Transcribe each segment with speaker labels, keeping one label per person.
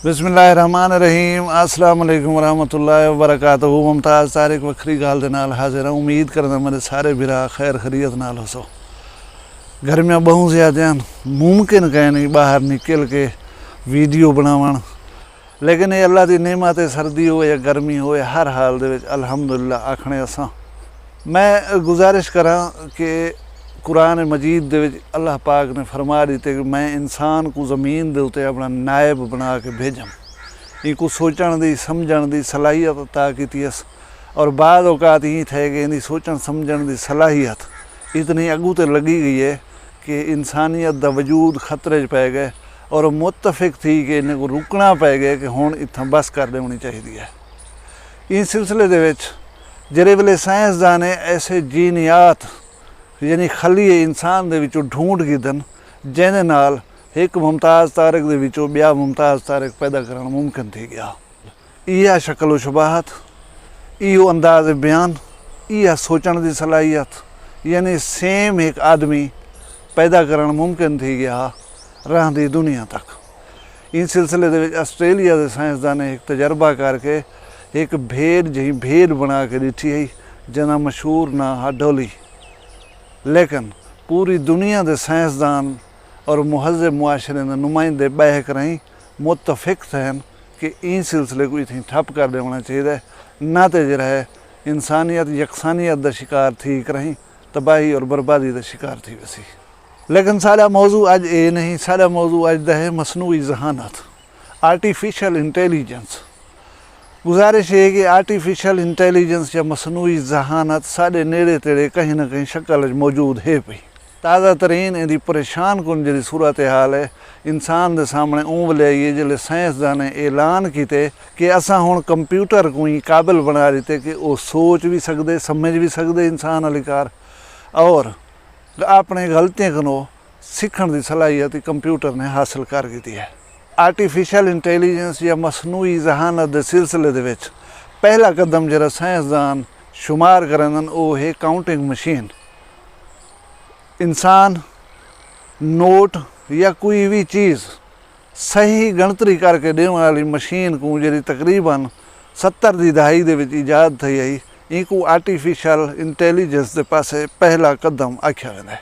Speaker 1: बिस्मिल्लाहिर्रहमानिर्रहीम अस्सलाम वालेकुम रहमतुल्लाहि व बरकातहू। मुमताज़ तारिक वखरी गाल दे नाल हाजिर हूँ। उम्मीद करदा मेरे सारे बिरा खैर खरीत नाल हो। गर्मियाँ बहुत ज़्यादा हैं, मुमकिन कह नहीं बाहर निकल के वीडियो बनावन, लेकिन ये अल्लाह की नेमत है। सर्दी हो या गर्मी हो, हर हाल दे विच अल्हम्दुलिल्लाह आखने असां। मैं गुजारिश करा कि कुरान मजीद दे विच अल्लाह पाक ने फरमा दिते कि मैं इंसान को ज़मीन दे उत्ते अपना नायब बना के भेजम। इनको सोचण दी समझण दी सलाहियत अता कीती अस, और बाद औकात ही थे कि इनकी सोचण समझण दी सलाहियत इतनी अगू ते लगी गई है कि इंसानियत दा वजूद खतरे च पै गए, और मुतफिक थी कि इन्हें को रुकना पै गया कि हुण इत्थां बस कर देनी चाहिए है। इस सिलसिले दे विच जिहड़े वेले साइंसदान ऐसे जीनियात यानी खलीए इंसान दे विचों ढूंढ गिदन जिहदे नाल एक मुमताज़ तारक दे विचों ॿिया मुमताज़ तारक पैदा करण मुमकिन थी गया। इहा शक्ल शुबाहत, इहो अंदाज़ बयान, इहा सोचण दी सलाहियत, यानी सेम एक आदमी पैदा करण मुमकिन थी गया रहंदी दुनिया तक। इस सिलसिले दे विच आस्ट्रेलिया के साइंसदान ने एक तजर्बा करके एक भेड़ जी भेड़ बना के दिठी है, जिहदा मशहूर ना हा डोली। लेकिन पूरी दुनिया के साइंसदान और मुहज़्ज़िब मुआशरे के नुमाइंदे बहक रही मुतफिक थे कि इस सिलसिले को इतनी ठप कर देना चाहिए, ना तो जरा है इंसानियत यकसानियत का शिकार थी रही, तबाही और बर्बादी का शिकार थी वैसी। लेकिन सारा मौजू अज ये नहीं, सारा मौजू अज दा है मसनूई जहानत, आर्टिफिशियल इंटैलीजेंस। गुजारिश है कि आर्टिफिशियल इंटैलीजेंस या मसनूई जहानत साढ़े नेड़े तेड़े कहीं ना कहीं शक्ल मौजूद है पई। ताज़ा तरीन इहदी परेशान कुन जी सूरत हाल है इंसान के सामने ऊँ वेले आई है जिसले साइंसदान ने ऐलान किए कि असां हुण कंप्यूटर को ही काबिल बना दिते कि वह सोच भी सकते समझ भी सकते इंसान वाली कार, और अपने गलतियों को सीखण की सलाहियत कंप्यूटर ने हासिल कर दी है। आर्टिफिशियल इंटैलीजेंस या मसनूई जहानत के सिलसिले दे विच पहला कदम जरा साइंसदान शुमार करन वो है काउंटिंग मशीन। इंसान नोट या कोई भी चीज़ सही गणतरी करके देने वाली मशीन को जी तकरीबन 70 की दहाई दे विच ईजाद थी आई, इनको आर्टिफिशियल इंटैलीजेंस के पासे पहला कदम आख्या वेंदा है।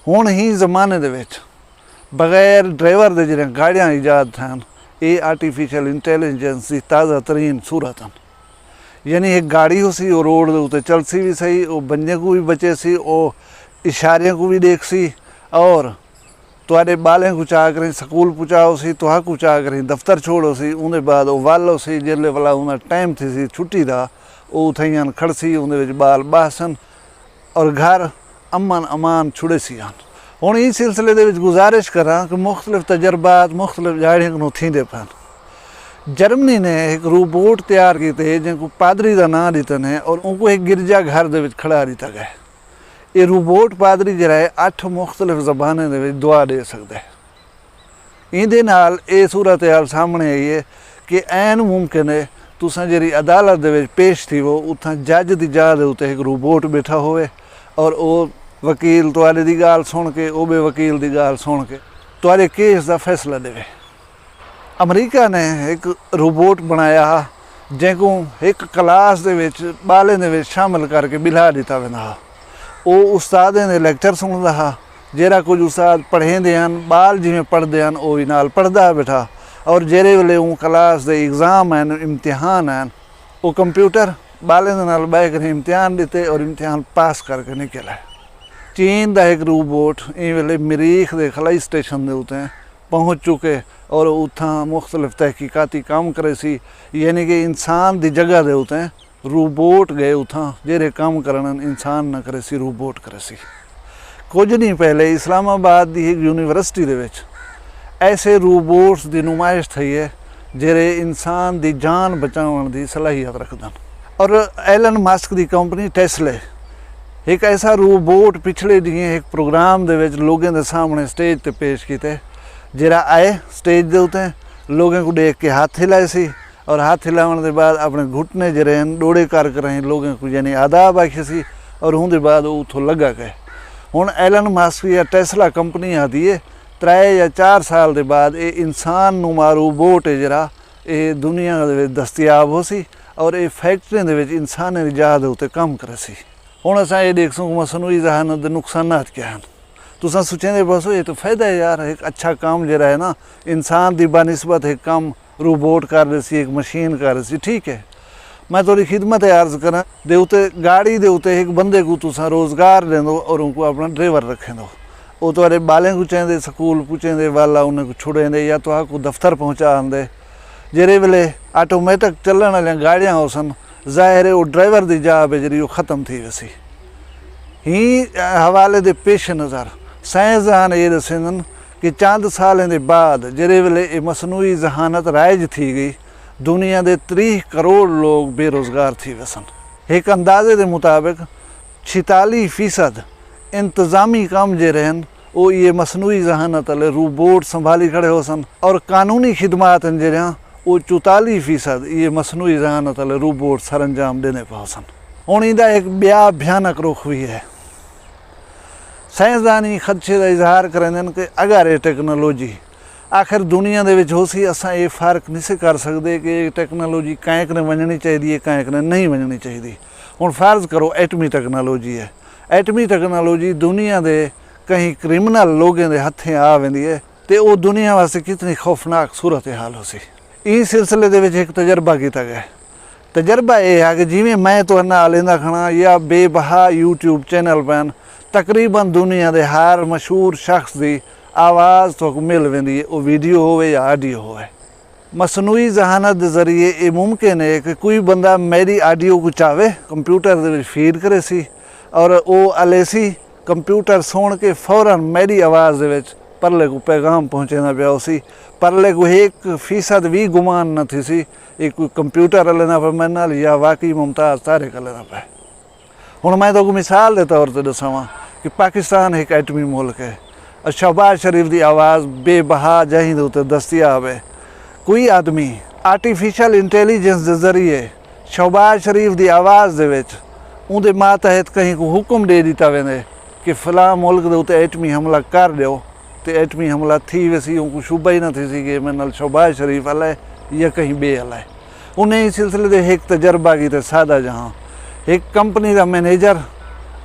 Speaker 1: हुण ही ज़माने दे विच बगैर ड्राइवर के जो गाड़ियाँ ईजाद थन, ये आर्टिफिशियल इंटैलीजेंस की ताज़ा तरीन सूरत हैं। यानी एक गाड़ी हो सी, वो रोड के उत्ते चल सी भी सही, वो बंजे को भी बचे सी, वो इशारे को भी देख सी, और तुहाडे बालें को चाह करें स्कूल पहुँचाओ सी, तुहा को चाह करें दफ्तर छोड़ो सी, उनके बाद वो वालो सी जिसले वाला उन्हें टाइम थी सी छुट्टी का, वो उठाइयान खड़सी उन्हें बाल बासन और घर अमन अमान छुड़े सी आन। हुण इस सिलसिले दे विच गुजारिश करा कि मुख्तलिफ तजर्बात मुख्तलिफ जाड़ियों को थींदे पन। जर्मनी ने एक रोबोट तैयार किए जिनको पादरी का नाम दितन है, और उनको एक गिरजा घर दे विच खड़ा दिता गया। ये रोबोट पादरी जरा है 8 मुख्तलिफ ज़बानें दे विच दुआ दे सकता है। इहदे नाल ये सूरत हाल सामने आई है कि ऐन मुमकिन है तुसां जिहड़ी अदालत दे विच पेश थी वो उत्थां जज की जगह दे उत्ते एक रोबोट बैठा होवे, और वो वकील तुहाडे दी गाल सुन के वो भी वकील की गाल सुन के तुहाडे केस का फैसला देवे। अमरीका ने एक रोबोट बनाया जिनको एक क्लास दे विच बालें दे विच शामिल करके बिठा दिता वेंदा। वो उस्तादें दे लेक्चर सुनदा हा, जेरा कुछ उस्ताद पढ़ेंदे हन बाल जिवें पढ़दे हन वो नाल पढ़दा बैठा, और जेरे वेले वो क्लास दे एग्जाम हैं इम्तिहान हैं वो कंप्यूटर बालें दे नाल बह कर इम्तिहान दिते और इम्तिहान पास करके निकला। चीन का एक रोबोट इन वेले मरीख के खलाई स्टेशन के उत्ते पहुँच चुके, और उत्थां मुख्तलिफ तहकीकाती काम करे सी, यानी कि इंसान की जगह के उत्ते रोबोट गए उत्थां जेरे काम करन इंसान न करे सी रोबोट करे सी। कुछ नहीं पहले इस्लामाबाद की एक यूनिवर्सिटी दे विच ऐसे रोबोट्स की नुमाइश थी है जेरे इंसान की जान बचाने की सलाहियत रखदन। और एलन मस्क की कंपनी टेस्ले एक ऐसा रोबोट पिछले दिए एक प्रोग्राम दे विच लोगों के सामने स्टेज पर पेश किए, जरा आए स्टेज के उत्ते लोगों को देख के हाथ हिलाए सी, और हाथ हिलाने के बाद अपने घुटने जरे डोड़े कर रहे लोगों को यानी आदाब आखे सी, और उनके बाद वो उतों लगा गए। हुण एलन मस्क या टेस्ला कंपनी आती है 3 ਜਾਂ 4 ਸਾਲ ਦੇ ਬਾਅਦ ਇਹ ਇਨਸਾਨ ਨੂਮਾ ਰੋਬੋਟ ਹੈ ਜਿਹੜਾ ਇਹ ਦੁਨੀਆ ਦੇ ਵਿੱਚ ਦਸਤਿਆਬ ਹੋ ਸੀ ਔਰ ਇਹ ਫੈਕਟਰੀਆਂ ਦੇ ਵਿੱਚ ਇਨਸਾਨਾਂ ਦੀ ਜਾਨ ਦੇ ਉੱਤੇ ਕੰਮ ਕਰੇ ਸੀ। ਹੁਣ ਅਸਾਂ ਇਹ ਦੇਖ ਸਕੂੰ ਮਸਨੂਈ ਜ਼ਹਾਨਤ ਦੇ ਨੁਕਸਾਨਾਤ ਕੀ ਹਨ। तुसा सोचेंगे बस ये तो फायदा है यार, एक अच्छा काम जरा है ना इंसान की बनस्बत एक काम रोबोट कर रही सी, एक मशीन कर रही सी। ठीक है, मैं थोड़ी खिदमत अर्ज करा दे उते गाड़ी दे उते एक बंदे को तुसा रोज़गार दें दो और उनको अपना ड्राइवर रखें दो। वो तो बालें को चाहिए स्कूल पुछेंदे वाला उन्हें छुड़ेंदे या तो आपको दफ्तर पहुँचा आंदे। जेरे वेले ऑटोमैटिक चलने वाली गाड़ियाँ हो सन ज़ाहिर है वो ड्राइवर की जॉब है जी वो ख़त्म थी वैसी ही हवाले दे पेश नज़र साइंसदान ये दसन कि चंद सालों के बाद जेरे वेले मसनूई जहानत राइज थी गई दुनिया के 30 करोड़ लोग बेरोज़गार थी वसन। एक अंदाजे के मुताबिक 46% इंतज़ामी काम जे रहन वो ये मसनूई जहानत वाले रोबोट संभाली खड़े हो सन और कानूनी खिदमात जे रहा वो 44% ये मसनूई जहानत वाले रोबोट सर अंजाम देने पाओ सन। हुण इहदा एक बया भयानक रुख भी है। साइंसदान ही खदशे का इजहार करेंदे कि अगर ये टेक्नोलॉजी आखिर दुनिया दे विच हो सी असां ये फर्क नहीं से कर सकते कि ये टेक्नोलॉजी कैंक ने वजनी चाहिए कैंक ने नहीं वजनी चाहिए। हुण फर्ज करो एटमी टेक्नोलॉजी है, एटमी टेक्नोलॉजी दुनिया के कहीं क्रिमिनल लोगों के हथें आ वेंदी है तो वो दुनिया वास्ते कितनी खौफनाक सूरत हाल हो सी। इस सिलसिले दे विच एक तजर्बा किया गया। तजर्बा यह है कि जिमें मैं तो नाल इंदा खड़ा या बेबहा यूट्यूब चैनल पर तकरीबन दुनिया के हर मशहूर शख्स की आवाज़ तो मिल वेंदी है, वो वीडियो हो या ऑडियो हो। मसनूई जहानत के जरिए ये मुमकिन है कि कोई बंदा मेरी ऑडियो को चाहे कंप्यूटर के फीड करे सी और वो अलेसी कंप्यूटर सुन के फौरन मेरी आवाज़ दे विच परले को पैगाम पहुँचना पाया सी। परले को 1% भी गुमान न थी सी एक कोई कंप्यूटर लेना पे मेरे नाल या वाकई मुमताज़ तारे कर लेना पाए। हुण मैं तो मिसाल के तौर पर दसावां कि पाकिस्तान एक एटमी मुल्क है और शहबाज शरीफ की आवाज़ बेबहा जहीं दे उत्ते दस्तियाब है। कोई आदमी आर्टिफिशियल इंटैलीजेंस के जरिए शहबाज शरीफ की आवाज़ दे विच उहदे मातहत कहीं को हुक्म दे दिता वेंदे कि फलां मुल्क के उत्ते एटमी हमला कर दो तो एटमी हमला थी वैसी उनको शुबा ही न थी सी कि मेरे नाल शहबाज शरीफ वाला है या कहीं बे वाला है। उन्हें इस सिलसिले से एक तजर्बा की सादा जहाँ एक कंपनी का मैनेजर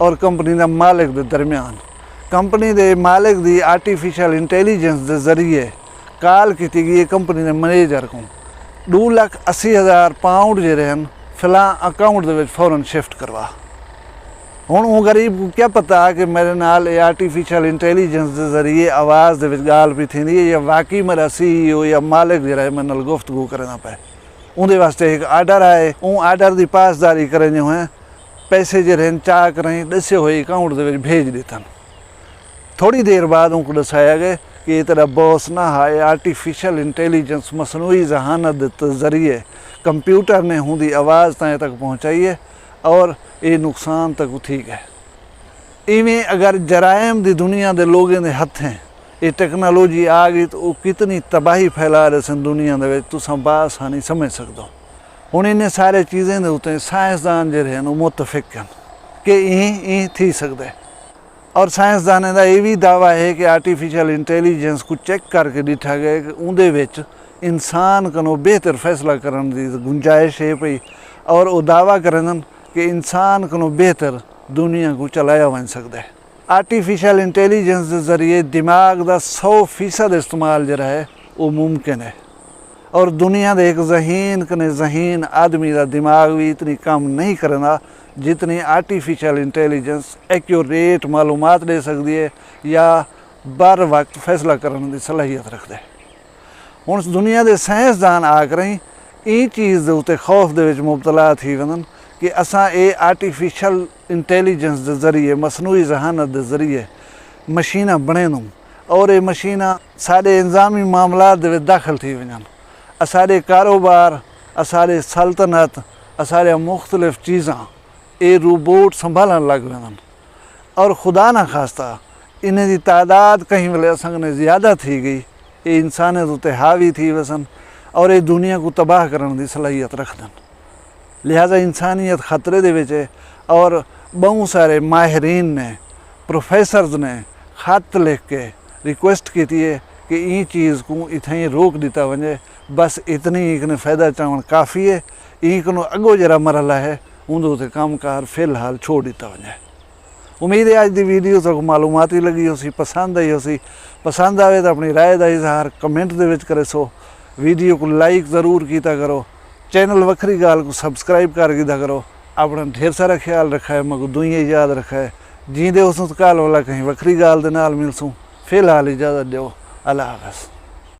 Speaker 1: और कंपनी का मालिक के दरमियान कंपनी के मालिक की आर्टिफिशियल इंटैलीजेंस के जरिए कॉल की गई कंपनी के मैनेजर को 2,80,000 पाउंड जे रहन फलां अकाउंट के फौरन शिफ्ट करवा। हुण वो गरीब को क्या पता कि मेरे नाल आर्टिफिशियल इंटैलीजेंस के जरिए आवाज़ के गाल भी थी है या वाकई मेरा CEO या मालिक जो है मेरे नाल गुफ्तगू करना पाए। उनके वास्ते एक आर्डर आए उन आर्डर की पासदारी करें जो है पैसे जो रहन चाह करें दसे हुए अकाउंट के भेज देता। थोड़ी देर बाद उनको दसाया गया कि ये तेरा बॉस ना है आर्टिफिशियल इंटैलीजेंस मसनूई जहानत के जरिए कंप्यूटर ने उनकी आवाज़ तय तक पहुँचाई है और ये नुकसान तक ठीक है। इवें अगर जराइम की दुनिया के लोगों के हथें ये टेक्नोलॉजी आ गई तो वो कितनी तबाही फैला रहे सन दुनिया के तुस बासानी समझ सकते हो। हुण इन्हें सारे चीज़ें के उत्ते साइंसदान जो हैं मुतफिक हैं कि ई थी सकता है और साइंसदानों का यह भी दावा है कि आर्टिफिशियल इंटैलीजेंस को चेक करके दिखा गया कि उनदे विच इंसान को बेहतर फैसला करने की गुंजाइश है पई और वो दावा करें कि इंसान को बेहतर दुनिया को चलाया बन सकता है। आर्टिफिशियल इंटैलीजेंस के जरिए दिमाग का 100% इस्तेमाल जरा है वो मुमकिन है और दुनिया के एक जहीन कने जहीन आदमी का दिमाग भी इतनी काम नहीं करना जितनी आर्टिफिशियल इंटैलीजेंस एक्यूरेट मालूमात दे सकती है या बर वक्त फैसला करने की सलाहियत रखता है। हुण दुनिया के साइंसदान आकर ई चीज़ के उत्ते खौफ दे विच मुबतला थी वञनि कि असां ये आर्टिफिशियल इंटैलीजेंस के जरिए मसनूई जहानत के जरिए मशीना बणे दूँ और ये मशीना सारे इंजामी मामलात दे विच दाखिल थी वञनि असारे कारोबार असारे सल्तनत असारे मुख्तलिफ चीज़ां ये रोबोट संभालन लग वञनि और खुदा न खास्ता इन्हें की तादाद कहीं वेले असां ज़्यादा थी गई ये इंसानियत उत्ते हावी थी वसन और ये दुनिया को तबाह करने की सलाहियत रखदन। लिहाजा इंसानियत खतरे दे विच है और बहुत सारे माहिरीन ने प्रोफेसर्स ने खत लिख के रिक्वेस्ट की है कि ई चीज़ को इतना ही रोक दिता वजे। बस इतनी एक फ़ायदा चावन काफ़ी है। एक अगो जरा मरहला है उन कामकार फिलहाल छोड़ दिता वजे। उम्मीद है अज की वीडियो तो मालूमाती लगी हो सी, पसंद आई हो सी। पसंद आए तो अपनी राय का इजहार कमेंट दे विच करे सो। वीडियो को लाइक ज़रूर किया करो। चैनल वखरी गाल को सबसक्राइब कर दिया करो। अपना ढेर सारा ख्याल रखा है, मगो दुनिया याद रखा है। जींदे उस काल वाला कहीं वखरी गाल दे नाल मिलसूँ। फिलहाल इजाज़त दो। अल्लाह हाफ़िज़।